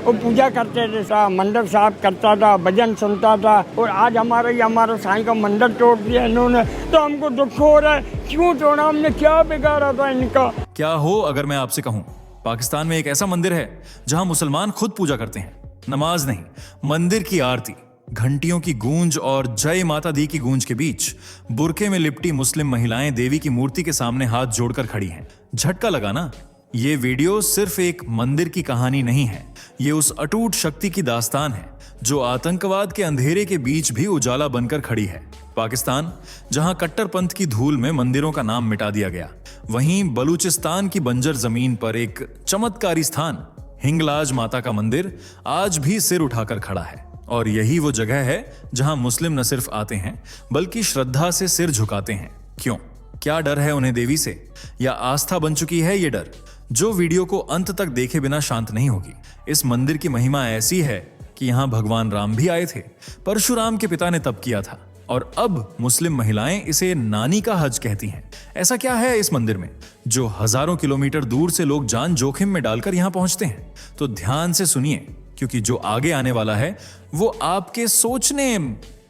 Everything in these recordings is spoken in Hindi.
वो पूजा करते थे साहब, मंदिर साफ करता था, भजन सुनता था। और आज हमारा साईं का मंदिर तोड़ दिया इन्होंने, तो हमको दुख हो रहा है। क्यों तोड़ा, हमने क्या बिगाड़ा था इनका? क्या हो अगर मैं आपसे कहूं, पाकिस्तान में एक ऐसा मंदिर है जहां मुसलमान खुद पूजा करते हैं, नमाज नहीं, मंदिर की आरती, घंटियों की गूंज और जय माता दी की गूंज के बीच बुरके में लिपटी मुस्लिम महिलाएं देवी की मूर्ति के सामने हाथ जोड़कर खड़ी हैं। झटका लगा ना? ये वीडियो सिर्फ एक मंदिर की कहानी नहीं है, ये उस अटूट शक्ति की दास्तान है जो आतंकवाद के अंधेरे के बीच भी उजाला बनकर खड़ी है। पाकिस्तान, जहां कट्टरपंथ की धूल में मंदिरों का नाम मिटा दिया गया, वहीं बलूचिस्तान की बंजर जमीन पर एक चमत्कारी स्थान, हिंगलाज माता का मंदिर, आज भी सिर उठाकर खड़ा है। और यही वो जगह है जहां मुस्लिम न सिर्फ आते हैं बल्कि श्रद्धा से सिर झुकाते हैं। क्यों? क्या डर है उन्हें देवी से, या आस्था बन चुकी है ये डर जो वीडियो को अंत तक देखे बिना शांत नहीं होगी? इस मंदिर की महिमा ऐसी है कि यहां भगवान राम भी आए थे, परशुराम के पिता ने तप किया था, और अब मुस्लिम महिलाएं इसे नानी का हज कहती हैं। ऐसा क्या है इस मंदिर में जो हजारों किलोमीटर दूर से लोग जान जोखिम में डालकर यहां पहुंचते हैं? तो ध्यान से सुनिए, क्योंकि जो आगे आने वाला है वो आपके सोचने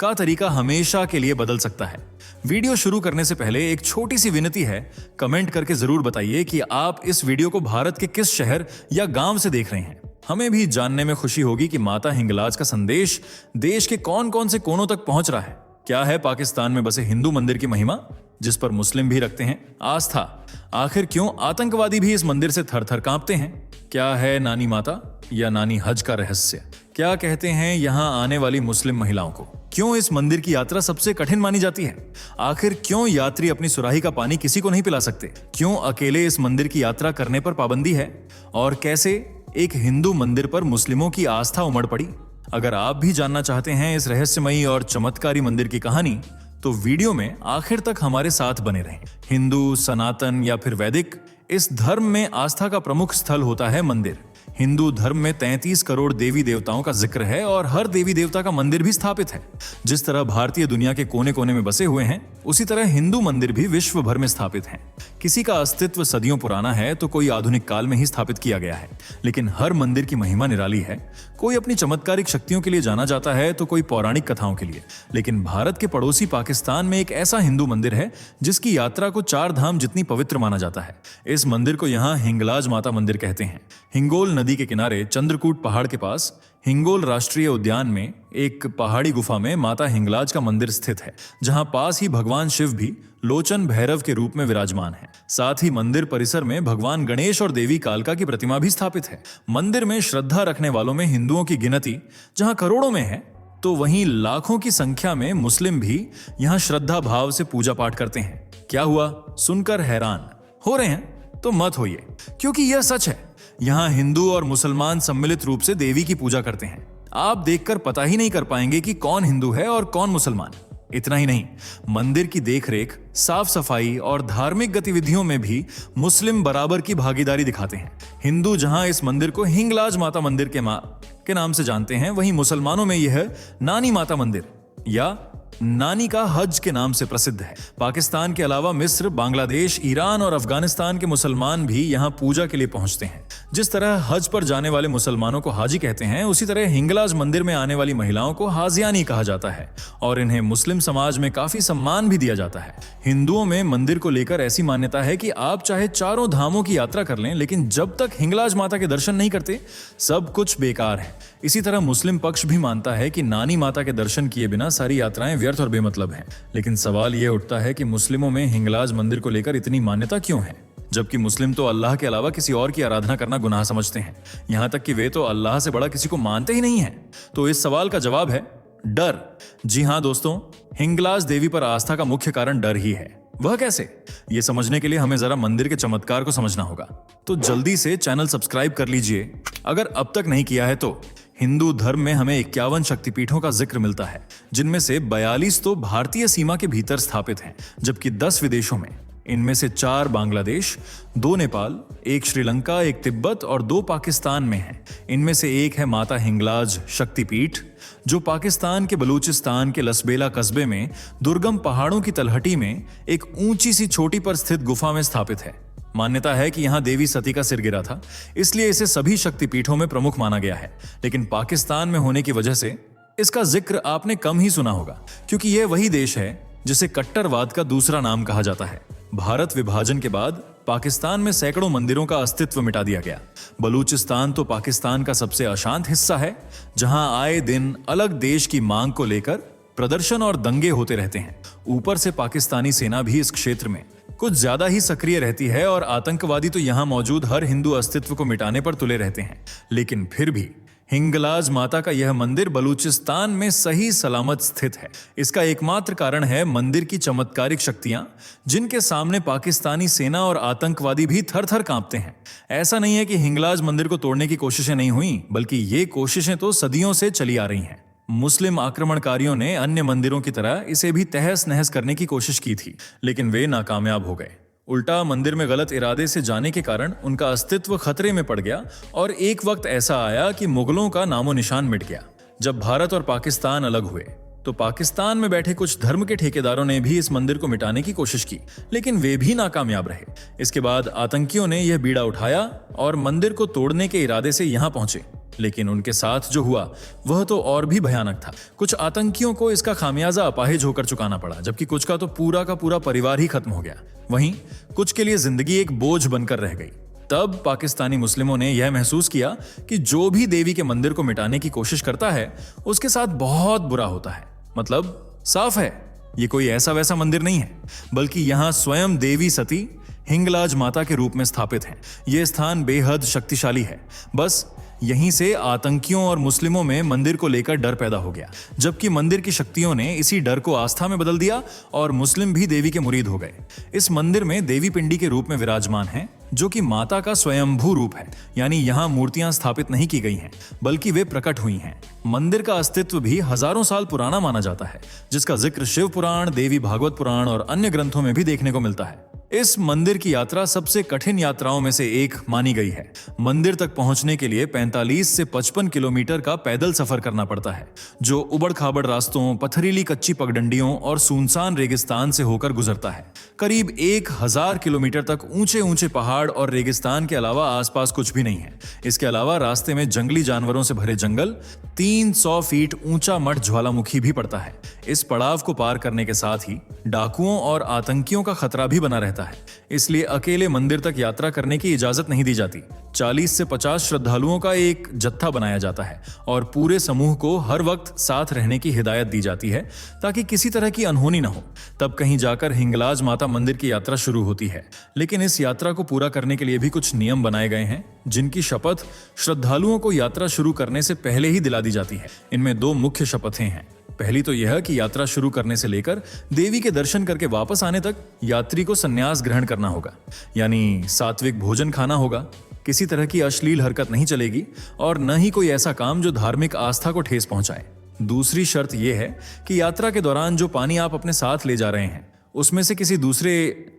का तरीका हमेशा के लिए बदल सकता है। वीडियो शुरू करने से पहले एक छोटी सी विनती है, कमेंट करके जरूर बताइए कि आप इस वीडियो को भारत के किस शहर या गांव से देख रहे हैं। हमें भी जानने में खुशी होगी कि माता हिंगलाज का संदेश देश के कौन कौन से कोनों तक पहुंच रहा है। क्या है पाकिस्तान में बसे हिंदू मंदिर की महिमा, जिस पर मुस्लिम भी रखते हैं आस्था? आखिर क्यों आतंकवादी भी इस मंदिर से थर थर कांपते हैं? क्या है नानी माता या नानी हज का रहस्य? क्या कहते हैं यहां आने वाली मुस्लिम महिलाओं को? क्यों इस मंदिर की यात्रा सबसे कठिन मानी जाती है? आखिर क्यों यात्री अपनी सुराही का पानी किसी को नहीं पिला सकते? क्यों अकेले इस मंदिर की यात्रा करने पर पाबंदी है? और कैसे एक हिंदू मंदिर पर मुस्लिमों की आस्था उमड़ पड़ी? अगर आप भी जानना चाहते हैं इस रहस्यमयी और चमत्कारी मंदिर की कहानी, तो वीडियो में आखिर तक हमारे साथ बने रहें। हिंदू, सनातन या फिर वैदिक, इस धर्म में आस्था का प्रमुख स्थल होता है मंदिर। हिंदू धर्म में 33 करोड़ देवी देवताओं का जिक्र है और हर देवी देवता का मंदिर भी स्थापित है। जिस तरह भारतीय दुनिया के कोने कोने में बसे हुए हैं, उसी तरह हिंदू मंदिर भी विश्व भर में स्थापित हैं। किसी का अस्तित्व सदियों पुराना है तो कोई आधुनिक काल में ही स्थापित किया गया है, लेकिन हर मंदिर की महिमा निराली है। कोई अपनी चमत्कारिक शक्तियों के लिए जाना जाता है तो कोई पौराणिक कथाओं के लिए। लेकिन भारत के पड़ोसी पाकिस्तान में एक ऐसा हिंदू मंदिर है जिसकी यात्रा को 4 धाम जितनी पवित्र माना जाता है। इस मंदिर को यहाँ हिंगलाज माता मंदिर कहते हैं। हिंगोल नदी के किनारे चंद्रकूट पहाड़ के पास हिंगोल राष्ट्रीय उद्यान में एक पहाड़ी गुफा में माता हिंगलाज का मंदिर स्थित है, जहां पास ही भगवान शिव भी लोचन भैरव के रूप में विराजमान है। साथ ही मंदिर परिसर में भगवान गणेश और देवी कालका की प्रतिमा भी स्थापित है। मंदिर में श्रद्धा रखने वालों में हिंदुओं की गिनती जहां करोड़ों में है, तो वहीं लाखों की संख्या में मुस्लिम भी यहां श्रद्धा भाव से पूजा पाठ करते हैं। क्या हुआ? सुनकर हैरान हो रहे हैं? तो मत होइए, क्योंकि यह सच है। यहाँ हिंदू और मुसलमान सम्मिलित रूप से देवी की पूजा करते हैं। आप देखकर पता ही नहीं कर पाएंगे कि कौन हिंदू है और कौन मुसलमान। इतना ही नहीं, मंदिर की देखरेख, साफ सफाई और धार्मिक गतिविधियों में भी मुस्लिम बराबर की भागीदारी दिखाते हैं। हिंदू जहां इस मंदिर को हिंगलाज माता मंदिर के नाम से जानते हैं, वहीं मुसलमानों में यह नानी माता मंदिर या नानी का हज के नाम से प्रसिद्ध है। पाकिस्तान के अलावा मिस्र, बांग्लादेश, ईरान और अफगानिस्तान के मुसलमान भी यहाँ पूजा के लिए पहुंचते हैं। जिस तरह हज पर जाने वाले मुसलमानों को हाजी कहते हैं, उसी तरह हिंगलाज मंदिर में आने वाली महिलाओं को हाजियानी कहा जाता है और इन्हें मुस्लिम समाज में काफी सम्मान भी दिया जाता है। हिंदुओं में मंदिर को लेकर ऐसी मान्यता है कि आप चाहे 4 धामों की यात्रा कर लें, लेकिन जब तक हिंगलाज माता के दर्शन नहीं करते, सब कुछ बेकार है। इसी तरह मुस्लिम पक्ष भी मानता है कि नानी माता के दर्शन किए बिना सारी यात्राएं व्यर्थ और बेमतलब हैं। लेकिन सवाल यह उठता है कि मुस्लिमों में हिंगलाज मंदिर को लेकर इतनी मान्यता क्यों है, जबकि मुस्लिम तो अल्लाह के अलावा किसी और की आराधना करना गुनाह समझते हैं। यहां तक कि वे तो अल्लाह से बड़ा किसी को मानते ही नहीं है। तो इस सवाल का जवाब है डर। जी हां दोस्तों, हिंगलाज देवी पर आस्था का मुख्य कारण डर ही है। वह कैसे? ये समझने के लिए हमें जरा मंदिर के चमत्कार को समझना होगा। तो जल्दी से चैनल सब्सक्राइब कर लीजिए अगर अब तक नहीं किया है तो। हिंदू धर्म में हमें 51 शक्तिपीठों का जिक्र मिलता है, जिनमें से 42 तो भारतीय सीमा के भीतर स्थापित हैं, जबकि 10 विदेशों में। इनमें से 4 बांग्लादेश, 2 नेपाल, 1 श्रीलंका, 1 तिब्बत और 2 पाकिस्तान में हैं। इनमें से एक है माता हिंगलाज शक्तिपीठ, जो पाकिस्तान के बलूचिस्तान के लसबेला कस्बे में दुर्गम पहाड़ों की तलहटी में एक ऊंची सी चोटी पर स्थित गुफा में स्थापित है। मान्यता है कि यहाँ देवी सती का सिर गिरा था, इसलिए इसे सभी शक्तिपीठों में प्रमुख माना गया है। लेकिन पाकिस्तान में होने की वजह से इसका जिक्र आपने कम ही सुना होगा, क्योंकि यह वही देश है जिसे कट्टरवाद का दूसरा नाम कहा जाता है। भारत विभाजन के बाद पाकिस्तान में सैकड़ों मंदिरों का अस्तित्व मिटा दिया गया। बलूचिस्तान तो पाकिस्तान का सबसे अशांत हिस्सा है, जहां आए दिन अलग देश की मांग को लेकर प्रदर्शन और दंगे होते रहते हैं। ऊपर से पाकिस्तानी सेना भी इस क्षेत्र में कुछ ज्यादा ही सक्रिय रहती है और आतंकवादी तो यहां मौजूद हर हिंदू अस्तित्व को मिटाने पर तुले रहते हैं। लेकिन फिर भी हिंगलाज माता का यह मंदिर बलूचिस्तान में सही सलामत स्थित है। इसका एकमात्र कारण है मंदिर की चमत्कारिक शक्तियां, जिनके सामने पाकिस्तानी सेना और आतंकवादी भी थर थर कांपते हैं। ऐसा नहीं है कि हिंगलाज मंदिर को तोड़ने की कोशिशें नहीं हुई, बल्कि ये कोशिशें तो सदियों से चली आ रही हैं। मुस्लिम आक्रमणकारियों ने अन्य मंदिरों की तरह इसे भी तहस नहस करने की कोशिश की थी, लेकिन वे नाकामयाब हो गए। उल्टा मंदिर में गलत इरादे से जाने के कारण उनका अस्तित्व खतरे में पड़ गया और एक वक्त ऐसा आया कि मुगलों का नामो निशान मिट गया। जब भारत और पाकिस्तान अलग हुए तो पाकिस्तान में बैठे कुछ धर्म के ठेकेदारों ने भी इस मंदिर को मिटाने की कोशिश की, लेकिन वे भी नाकामयाब रहे। इसके बाद आतंकियों ने यह बीड़ा उठाया और मंदिर को तोड़ने के इरादे से यहां पहुंचे। लेकिन उनके साथ जो हुआ वह तो और भी भयानक था। कुछ आतंकियों को इसका खामियाजा अपाहिज होकर चुकाना पड़ा, जबकि कुछ का तो पूरा का पूरा परिवार ही खत्म हो गया। वहीं कुछ के लिए जिंदगी एक बोझ बनकर रह गई। तब पाकिस्तानी मुस्लिमों ने यह महसूस किया कि जो भी देवी के मंदिर को मिटाने की कोशिश करता है उसके साथ बहुत बुरा होता है। मतलब साफ है, ये कोई ऐसा वैसा मंदिर नहीं है, बल्कि यहाँ स्वयं देवी सती हिंगलाज माता के रूप में स्थापित है। यह स्थान बेहद शक्तिशाली है। बस यहीं से आतंकियों और मुस्लिमों में मंदिर को लेकर डर पैदा हो गया, जबकि मंदिर की शक्तियों ने इसी डर को आस्था में बदल दिया और मुस्लिम भी देवी के मुरीद हो गए। इस मंदिर में देवी पिंडी के रूप में विराजमान है, जो कि माता का स्वयंभू रूप है, यानी यहाँ मूर्तियां स्थापित नहीं की गई हैं, बल्कि वे प्रकट हुई हैं। मंदिर का अस्तित्व भी हजारों साल पुराना माना जाता है, जिसका जिक्र शिव पुराण, देवी भागवत पुराण और अन्य ग्रंथों में भी देखने को मिलता है। इस मंदिर की यात्रा सबसे कठिन यात्राओं में से एक मानी गई है। मंदिर तक पहुंचने के लिए 45 से 55 किलोमीटर का पैदल सफर करना पड़ता है, जो उबड़ खाबड़ रास्तों, पथरीली कच्ची पगडंडियों और सुनसान रेगिस्तान से होकर गुजरता है। करीब 1000 किलोमीटर तक ऊंचे ऊंचे पहाड़ और रेगिस्तान के अलावा आसपास कुछ भी नहीं है। इसके अलावा रास्ते में जंगली जानवरों से भरे जंगल, 300 फीट ऊंचा मठ ज्वालामुखी भी पड़ता है। इस पड़ाव को पार करने के साथ ही डाकुओं और आतंकियों का खतरा भी बना रहता है, इसलिए अकेले मंदिर तक यात्रा करने की इजाजत नहीं दी जाती। 40 से 50 श्रद्धालुओं का एक जत्था बनाया जाता है और पूरे समूह को हर वक्त साथ रहने की हिदायत दी जाती है, ताकि किसी तरह की अनहोनी न हो। तब कहीं जाकर हिंगलाज माता मंदिर की यात्रा शुरू होती है। लेकिन इस यात्रा को पूरा करने के लिए भी कुछ नियम बनाए गए हैं, जिनकी शपथ श्रद्धालुओं को यात्रा शुरू करने से पहले ही दिला दी जाती है। इनमें 2 मुख्य शपथें हैं। पहली तो यह कि यात्रा शुरू करने से लेकर देवी के दर्शन करके वापस आने तक यात्री को संन्यास ग्रहण करना होगा, यानी सात्विक भोजन खाना होगा, किसी तरह की अश्लील हरकत नहीं चलेगी और न ही कोई ऐसा काम जो धार्मिक आस्था को ठेस पहुंचाए। दूसरी शर्त यह है कि यात्रा के दौरान जो पानी आप अपने साथ ले जा रहे हैं उसमें से किसी दूसरे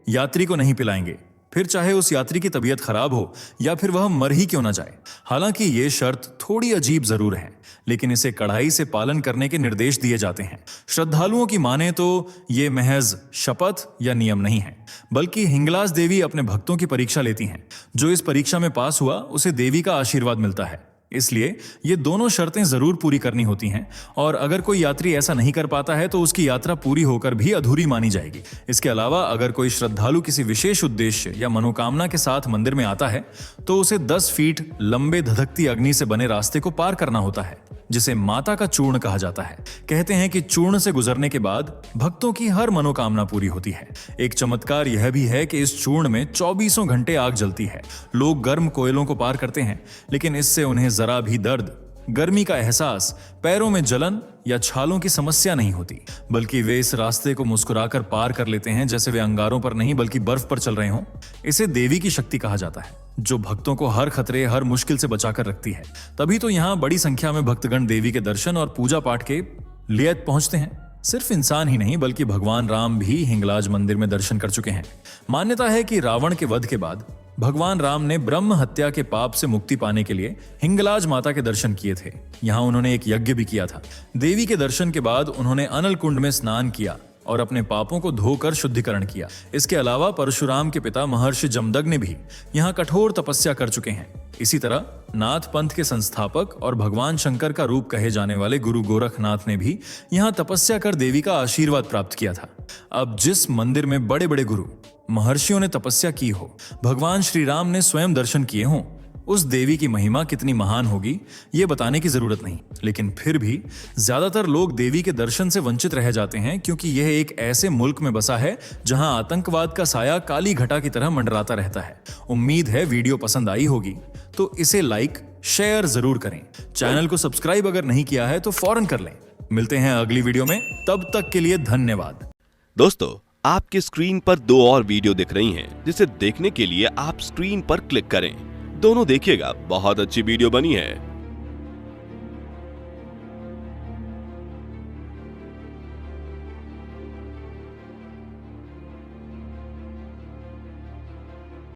यात्री को नहीं पिलाएंगे, फिर चाहे उस यात्री की तबीयत खराब हो या फिर वह मर ही क्यों ना जाए। हालांकि ये शर्त थोड़ी अजीब जरूर है, लेकिन इसे कड़ाई से पालन करने के निर्देश दिए जाते हैं। श्रद्धालुओं की माने तो ये महज शपथ या नियम नहीं है, बल्कि हिंगलाज देवी अपने भक्तों की परीक्षा लेती हैं। जो इस परीक्षा में पास हुआ उसे देवी का आशीर्वाद मिलता है। इसलिए ये दोनों शर्तें जरूर पूरी करनी होती हैं और अगर कोई यात्री ऐसा नहीं कर पाता है तो उसकी यात्रा पूरी होकर भी अधूरी मानी जाएगी। इसके अलावा अगर कोई श्रद्धालु किसी विशेष उद्देश्य या मनोकामना के साथ मंदिर में आता है तो उसे 10 फीट लंबे धधकती अग्नि से बने रास्ते को पार करना होता है, जिसे माता का चूर्ण कहा जाता है। कहते हैं कि चूर्ण से गुजरने के बाद भक्तों की हर मनोकामना पूरी होती है। एक चमत्कार यह भी है कि इस चूर्ण में 24 घंटे आग जलती है। लोग गर्म कोयलों को पार करते हैं, लेकिन इससे उन्हें जरा भी दर्द, गर्मी का एहसास, पैरों में जलन या छालों की समस्या नहीं होती, बल्कि वे इस रास्ते को मुस्कुराकर पार कर लेते हैं, जैसे वे अंगारों पर नहीं बल्कि बर्फ पर चल रहे हों। इसे देवी की शक्ति कहा जाता है, जो भक्तों को हर खतरे, हर मुश्किल से बचाकर रखती है। तभी तो यहाँ बड़ी संख्या में भक्तगण देवी के दर्शन और पूजा पाठ के लिए पहुंचते हैं। सिर्फ इंसान ही नहीं बल्कि भगवान राम भी हिंगलाज मंदिर में दर्शन कर चुके हैं। मान्यता है कि रावण के वध के बाद भगवान राम ने ब्रह्म हत्या के पाप से मुक्ति पाने के लिए हिंगलाज माता के दर्शन किए थे। यहाँ उन्होंने एक यज्ञ भी किया था। देवी के दर्शन के बाद उन्होंने अनल कुंड में स्नान किया और अपने पापों को धोकर शुद्धिकरण किया। इसके अलावा परशुराम के पिता महर्षि जमदग्नि ने भी यहाँ कठोर तपस्या कर चुके हैं। इसी तरह नाथ पंथ के संस्थापक और भगवान शंकर का रूप कहे जाने वाले गुरु गोरखनाथ ने भी यहाँ तपस्या कर देवी का आशीर्वाद प्राप्त किया था। अब जिस मंदिर में बड़े बड़े गुरु महर्षियों ने तपस्या की हो, भगवान श्री राम ने स्वयं दर्शन किए हों, उस देवी की महिमा कितनी महान होगी ये बताने की जरूरत नहीं। लेकिन फिर भी ज्यादातर लोग देवी के दर्शन से वंचित रह जाते हैं, क्योंकि यह एक ऐसे मुल्क में बसा है जहां आतंकवाद का साया काली घटा की तरह मंडराता रहता है। उम्मीद है वीडियो पसंद आई होगी, तो इसे लाइक शेयर जरूर करें। चैनल को सब्सक्राइब अगर नहीं किया है तो फौरन कर लें। मिलते हैं अगली वीडियो में, तब तक के लिए धन्यवाद। दोस्तों, आपके स्क्रीन पर 2 और वीडियो दिख रही हैं, जिसे देखने के लिए आप स्क्रीन पर क्लिक करें। दोनों देखिएगा, बहुत अच्छी वीडियो बनी है।